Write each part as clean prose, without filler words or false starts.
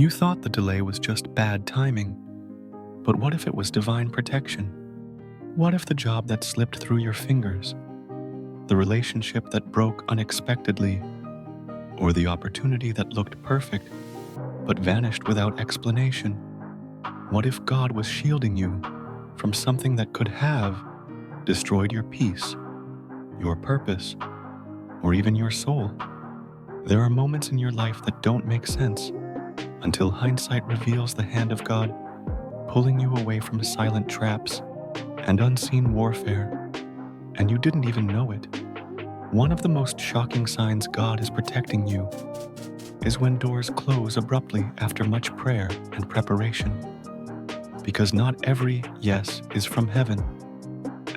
You thought the delay was just bad timing, but what if it was divine protection? What if the job that slipped through your fingers, the relationship that broke unexpectedly, or the opportunity that looked perfect but vanished without explanation? What if God was shielding you from something that could have destroyed your peace, your purpose, or even your soul? There are moments in your life that don't make sense until hindsight reveals the hand of God pulling you away from silent traps and unseen warfare, and you didn't even know it. One of the most shocking signs God is protecting you is when doors close abruptly after much prayer and preparation. Because not every yes is from heaven,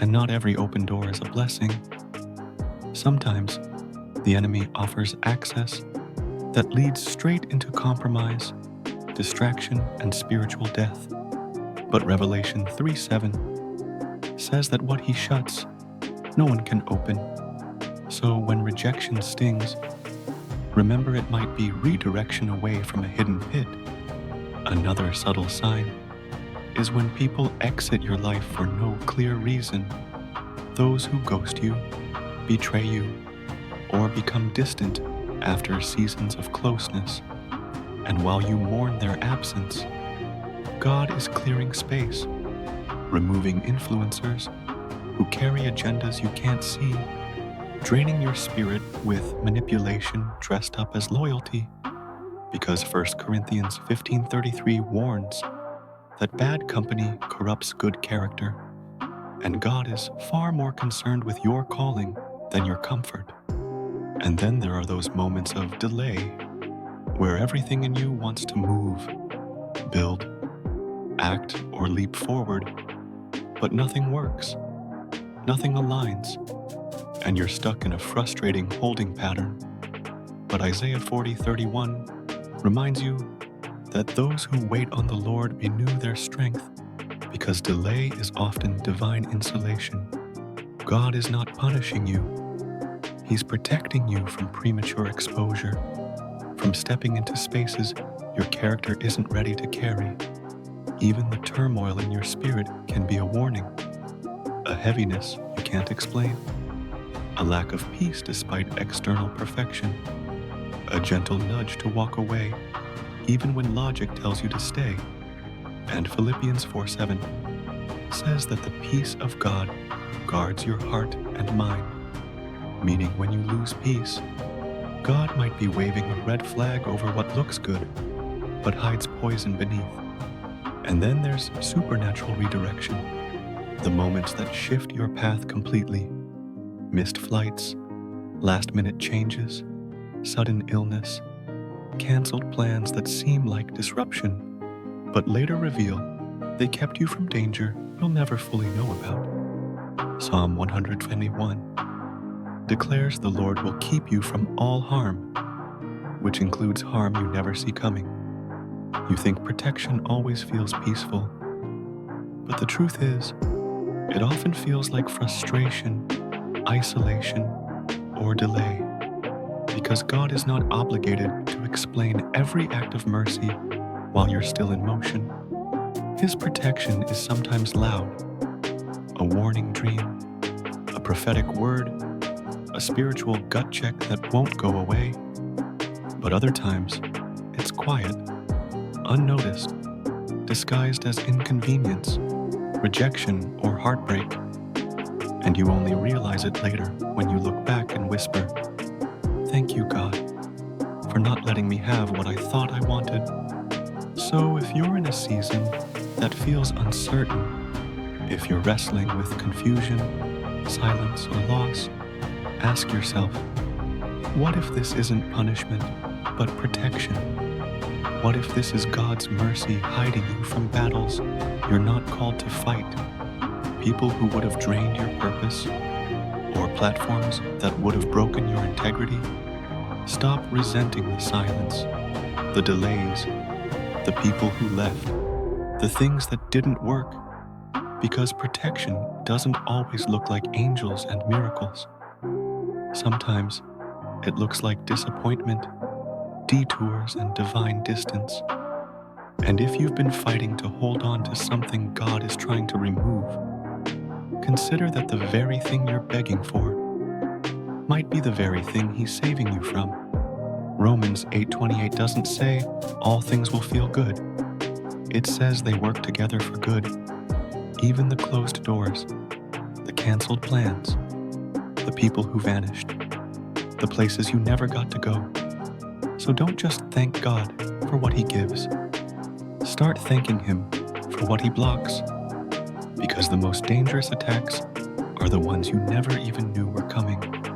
and not every open door is a blessing. Sometimes the enemy offers access that leads straight into compromise, distraction, and spiritual death. But Revelation 3:7 says that what he shuts, no one can open. So when rejection stings, remember it might be redirection away from a hidden pit. Another subtle sign is when people exit your life for no clear reason. Those who ghost you, betray you, or become distant after seasons of closeness. And while you mourn their absence, God is clearing space, removing influencers who carry agendas you can't see, draining your spirit with manipulation dressed up as loyalty, because 1 Corinthians 15:33 warns that bad company corrupts good character, and God is far more concerned with your calling than your comfort. And then there are those moments of delay, where everything in you wants to move, build, act, or leap forward, but nothing works, nothing aligns, and you're stuck in a frustrating holding pattern. But Isaiah 40:31 reminds you that those who wait on the Lord renew their strength, because delay is often divine insulation. God is not punishing you. He's protecting you from premature exposure, from stepping into spaces your character isn't ready to carry. Even the turmoil in your spirit can be a warning, a heaviness you can't explain, a lack of peace despite external perfection, a gentle nudge to walk away even when logic tells you to stay. And Philippians 4:7 says that the peace of God guards your heart and mind, meaning when you lose peace, God might be waving a red flag over what looks good, but hides poison beneath. And then there's supernatural redirection, the moments that shift your path completely. Missed flights, last-minute changes, sudden illness, canceled plans that seem like disruption, but later reveal they kept you from danger you'll never fully know about. Psalm 121 declares the Lord will keep you from all harm, which includes harm you never see coming. You think protection always feels peaceful, but the truth is, it often feels like frustration, isolation, or delay, because God is not obligated to explain every act of mercy while you're still in motion. His protection is sometimes loud, a warning dream, a prophetic word, a spiritual gut check that won't go away. But other times, it's quiet, unnoticed, disguised as inconvenience, rejection, or heartbreak. And you only realize it later when you look back and whisper, "Thank you, God, for not letting me have what I thought I wanted." So if you're in a season that feels uncertain, if you're wrestling with confusion, silence, or loss, ask yourself, what if this isn't punishment, but protection? What if this is God's mercy hiding you from battles you're not called to fight? People who would have drained your purpose, or platforms that would have broken your integrity? Stop resenting the silence, the delays, the people who left, the things that didn't work, because protection doesn't always look like angels and miracles. Sometimes it looks like disappointment, detours, and divine distance. And if you've been fighting to hold on to something God is trying to remove, consider that the very thing you're begging for might be the very thing He's saving you from. Romans 8:28 doesn't say all things will feel good. It says they work together for good. Even the closed doors, the canceled plans, the people who vanished, the places you never got to go. So don't just thank God for what He gives. Start thanking Him for what He blocks, because the most dangerous attacks are the ones you never even knew were coming.